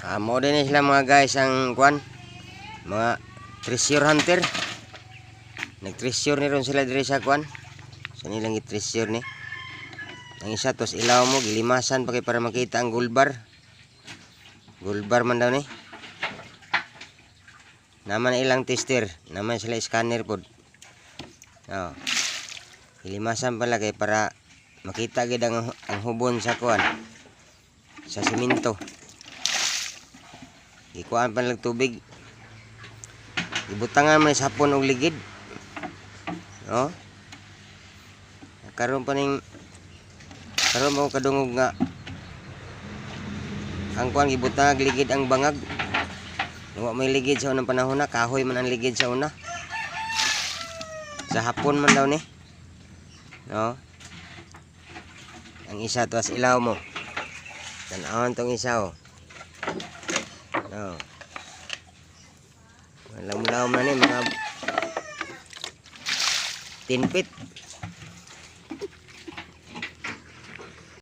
Mo din sila mga guys ang kwan, mga treasure hunter. Nag-treasure ni ron sila diri sa kwan. So nilang i-treasure ni. Ang isa tos ilaw mo gilimasan pa kay para makita ang gold bar. Gold bar man daw ni. Naman ilang tester, naman sila scanner pod. Oh. Gilimasan pala kay para makita gid ang hubon sa kwan. Sa simento. Ikuan pa lang tubig. Ibutangan man sa hapon og ligid. No? Karon pa mo kadungog nga ang kuan gibutang ligid ang bangag. Wa may ligid sa unang panahon na, kahoy man ang ligid sa una. Sa hapon man daw ni. No? Ang isa to as ilaw mo. Tan-awon tong isa oh. No. Laom-laom na ni mga 10 feet.